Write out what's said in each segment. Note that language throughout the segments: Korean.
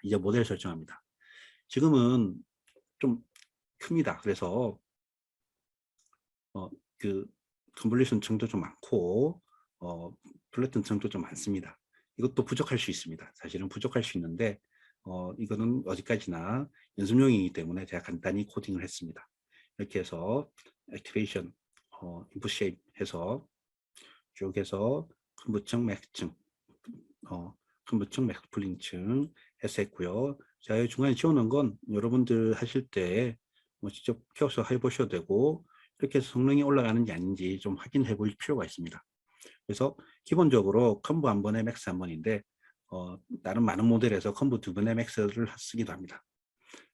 이제 모델 설정합니다. 지금은 좀 큽니다. 그래서 그 컨볼루션 층도 좀 많고 플래튼 층도 좀 많습니다. 이것도 부족할 수 있습니다. 사실은 부족할 수 있는데 이거는 어디까지나 연습용이기 때문에 제가 간단히 코딩을 했습니다. 이렇게 해서 액티베이션, 인풋 쉐입 해서 쭉 해서 큰부층, 맥층, 큰부층, 맥플링층 해서 했고요. 자, 중간에 지워놓은 건 여러분들 하실 때 뭐 직접 키워서 해보셔도 되고 이렇게 해서 성능이 올라가는지 아닌지 좀 확인해 볼 필요가 있습니다. 그래서 기본적으로 컴보 한 번에 맥스 한 번인데 다른 많은 모델에서 컴보 두 번에 맥스를 쓰기도 합니다.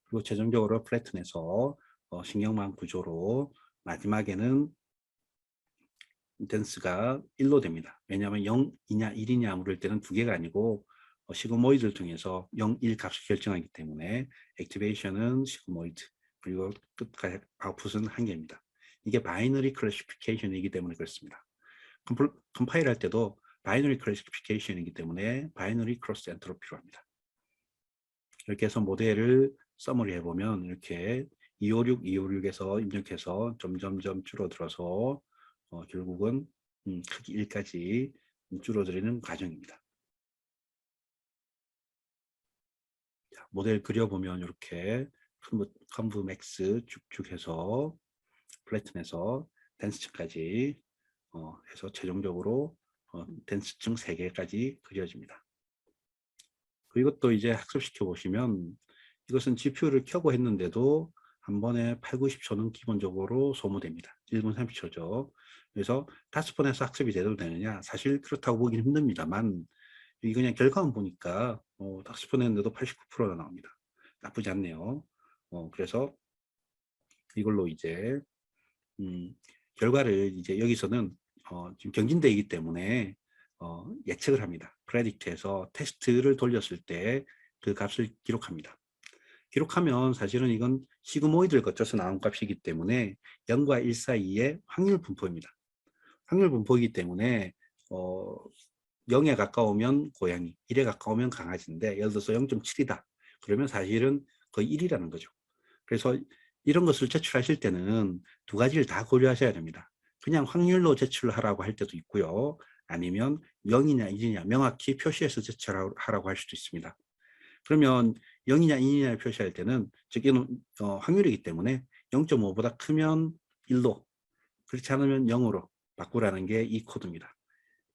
그리고 최종적으로 플래튼에서 신경망 구조로 마지막에는 댄스가 1로 됩니다. 왜냐하면 0이냐 1이냐 물을 때는 두 개가 아니고 시그모이드를 통해서 0, 1 값을 결정하기 때문에 액티베이션은 시그모이드 그리고 끝까지 아웃풋은 한 개입니다. 이게 바이너리 클래시피케이션이기 때문에 그렇습니다. 컴파일 할 때도 바이너리 클래시피케이션이기 때문에 바이너리 크로스 엔트로피로 합니다. 이렇게 해서 모델을 서머리 해보면 이렇게 256, 256에서 입력해서 점점점 줄어들어서 결국은 크기 1까지 줄어들이는 과정입니다. 자, 모델 그려보면 이렇게 컴브 맥스 쭉쭉 해서 플래튼에서 댄스층까지 해서 최종적으로 댄스층 3개까지 그려집니다. 이것도 이제 학습시켜 보시면 이것은 GPU를 켜고 했는데도 한 번에 8, 90초는 기본적으로 소모됩니다. 1분 30초죠. 그래서 5번에서 학습이 제대로 되느냐? 사실 그렇다고 보기는 힘듭니다만 이 그냥 결과만 보니까 5번 했는데도 89%가 나옵니다. 나쁘지 않네요. 그래서 이걸로 이제 결과를 이제 여기서는 지금 경진대이기 때문에 예측을 합니다. 프레딕트에서 테스트를 돌렸을 때 그 값을 기록합니다. 기록하면 사실은 이건 시그모이드를 거쳐서 나온 값이기 때문에 0과 1 사이의 확률 분포입니다. 확률 분포이기 때문에 0에 가까우면 고양이, 1에 가까우면 강아지인데 예를 들어서 0.7이다. 그러면 사실은 거의 1이라는 거죠. 그래서 이런 것을 제출하실 때는 두 가지를 다 고려하셔야 됩니다. 그냥 확률로 제출하라고 할 때도 있고요. 아니면 0이냐 1이냐 명확히 표시해서 제출하라고 할 수도 있습니다. 그러면 0이냐 2냐를 표시할 때는 저기는 확률이기 때문에 0.5보다 크면 1로 그렇지 않으면 0으로 바꾸라는 게 이 코드입니다.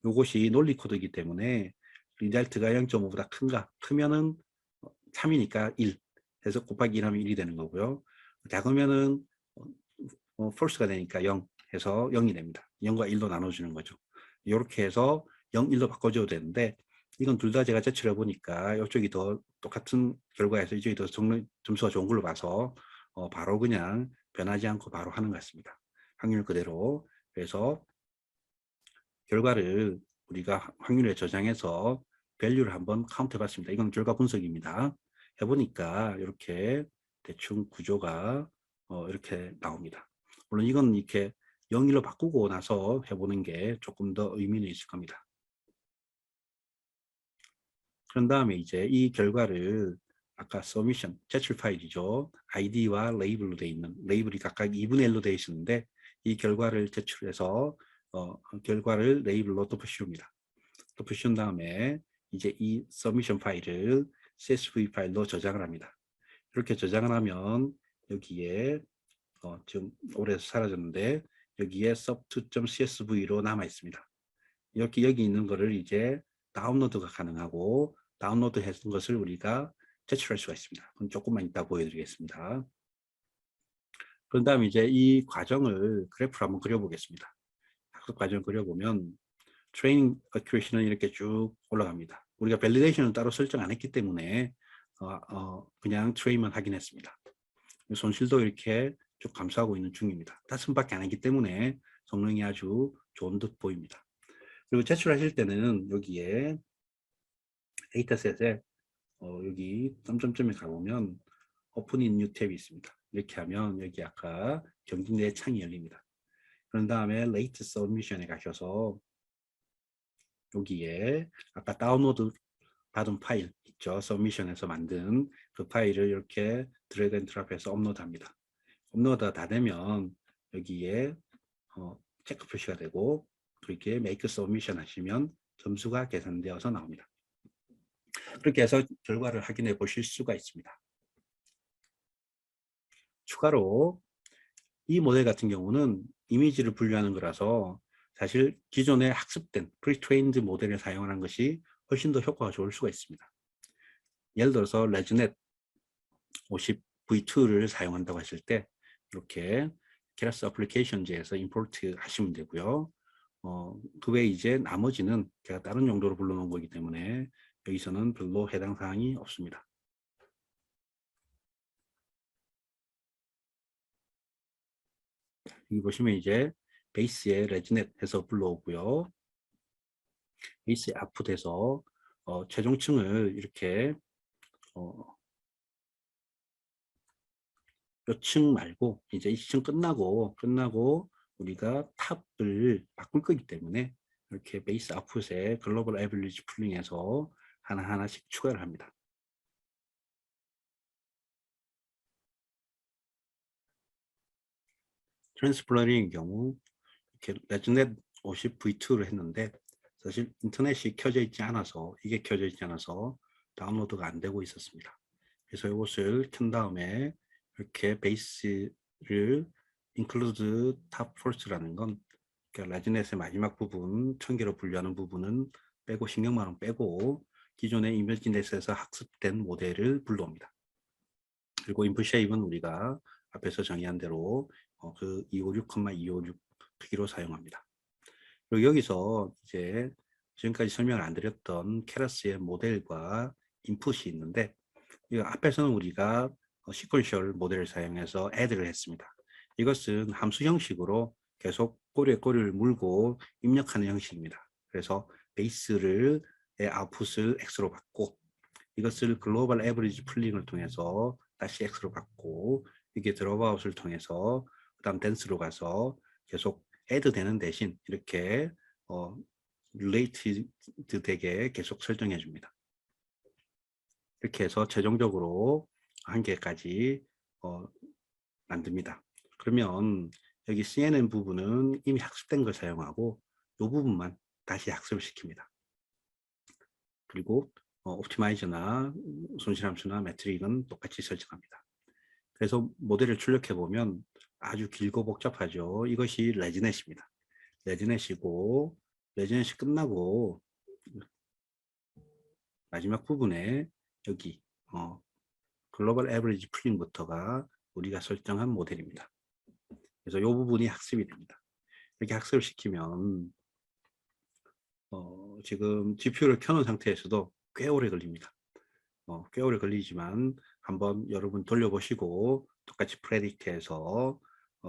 이것이 논리 코드이기 때문에 리잘트가 0.5보다 크면은 3이니까 1 해서 곱하기 1 하면 1이 되는 거고요. 작으면은 false가 되니까 0 해서 0이 됩니다. 0과 1로 나눠주는 거죠. 이렇게 해서 0, 1로 바꿔줘도 되는데 이건 둘 다 제가 제출해 보니까 이쪽이 더 똑같은 결과에서 이쪽이 더 점수가 좋은 걸로 봐서 바로 그냥 변하지 않고 바로 하는 것 같습니다. 확률 그대로. 그래서 결과를 우리가 확률에 저장해서 밸류를 한번 카운트 해봤습니다. 이건 결과 분석입니다. 해보니까 이렇게 대충 구조가 이렇게 나옵니다. 물론 이건 이렇게 0일로 바꾸고 나서 해보는 게 조금 더 의미는 있을 겁니다. 그런 다음에 이제 이 결과를 아까 서미션, 제출 파일이죠. 아이디와 레이블로 되어 있는, 레이블이 각각 2분의 1로 되어 있었는데 이 결과를 제출해서 결과를 레이블로 덮으시옵니다. 덮으신 다음에 이제 이 서미션 파일을 CSV 파일로 저장을 합니다. 이렇게 저장을 하면 여기에 지금 오래서 사라졌는데 여기에 sub2.csv로 남아 있습니다. 이렇게 여기 있는 거를 이제 다운로드가 가능하고 다운로드 했던 것을 우리가 제출할 수가 있습니다. 그럼 조금만 이따 보여드리겠습니다. 그런 다음에 이제 이 과정을 그래프로 한번 그려보겠습니다. 학습 과정을 그려보면 트레이닝 어큐레이시는 이렇게 쭉 올라갑니다. 우리가 밸리데이션을 따로 설정 안 했기 때문에 그냥 트레이만 확인했습니다. 손실도 이렇게 쭉 감소하고 있는 중입니다. 5번밖에 안 했기 때문에 성능이 아주 좋은 듯 보입니다. 그리고 제출하실 때는 여기에 데이터셋에 여기 점점점에 가보면 오픈 인 뉴 탭이 있습니다. 이렇게 하면 여기 아까 경진대 창이 열립니다. 그런 다음에 레이트 서미션에 가셔서 여기에 아까 다운로드 받은 파일 있죠. 서미션에서 만든 그 파일을 이렇게 드래그 앤 드랍해서 업로드합니다. 업로드가 다 되면 여기에 체크 표시가 되고 그렇게 make submission 하시면 점수가 계산되어서 나옵니다. 그렇게 해서 결과를 확인해 보실 수가 있습니다. 추가로 이 모델 같은 경우는 이미지를 분류하는 거라서 사실 기존에 학습된 프리트레인드 모델을 사용하는 것이 훨씬 더 효과가 좋을 수가 있습니다. 예를 들어서 레즈넷 50 V2를 사용한다고 하실 때 이렇게 케라스 어플리케이션즈에서 임포트 하시면 되고요. 그 외에 이제 나머지는 제가 다른 용도로 불러놓은 거기 때문에 여기서는 별로 해당 사항이 없습니다. 여기 보시면 이제 베이스에 레즈넷 해서 불러오고요. 베이스에 아웃풋에서 최종층을 이렇게 몇 층 말고 이제 2층 끝나고 우리가 탑을 바꿀 거기 때문에 이렇게 베이스 아웃풋에 글로벌 에버리지 풀링해서 하나하나씩 추가를 합니다. 트랜스플러링의 경우 이렇게 레즈넷 50 V2를 했는데 사실 인터넷이 켜져 있지 않아서 이게 켜져 있지 않아서 다운로드가 안 되고 있었습니다. 그래서 이것을 켠 다음에 이렇게 베이스를 include top first라는 건 그러니까 레즈넷의 마지막 부분 1000개로 분류하는 부분은 빼고 신경만은 빼고 기존의 이미지넷에서 학습된 모델을 불러옵니다. 그리고 input shape은 우리가 앞에서 정의한 대로 그 256,256 크기로 사용합니다. 그리고 여기서 이제 지금까지 설명을 안 드렸던 케라스의 모델과 인풋이 있는데 이 앞에서는 우리가 시퀀셜 모델을 사용해서 add를 했습니다. 이것은 함수 형식으로 계속 꼬리에 꼬리를 물고 입력하는 형식입니다. 그래서 베이스를 아웃풋을 x로 받고 이것을 글로벌 에버리지 풀링을 통해서 다시 x로 받고 이게 드롭아웃을 통해서 그 다음 댄스로 가서 계속 add 되는 대신 이렇게 related 되게 계속 설정해 줍니다. 이렇게 해서 최종적으로 한 개까지 만듭니다. 그러면 여기 CNN 부분은 이미 학습된 걸 사용하고 이 부분만 다시 학습을 시킵니다. 그리고 옵티마이저나 손실함수나 매트릭은 똑같이 설정합니다. 그래서 모델을 출력해 보면 아주 길고 복잡하죠. 이것이 레즈넷입니다. 레즈넷이고 레즈넷이 끝나고 마지막 부분에 여기 글로벌 에버리지 풀링부터가 우리가 설정한 모델입니다. 그래서 이 부분이 학습이 됩니다. 이렇게 학습을 시키면 지금 GPU를 켜놓은 상태에서도 꽤 오래 걸립니다. 꽤 오래 걸리지만 한번 여러분 돌려보시고 똑같이 프레딕트해서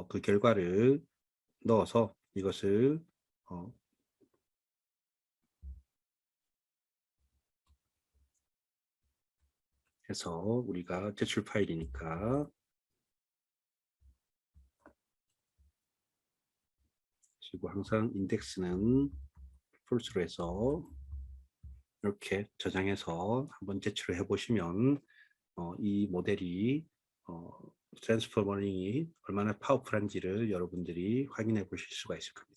그 결과를 넣어서 이것을 해서 우리가 제출 파일이니까 그리고 항상 인덱스는 false로 해서 이렇게 저장해서 한번 제출을 해보시면 이 모델이 트랜스포머링이 얼마나 파워풀한지를 여러분들이 확인해 보실 수가 있을 겁니다.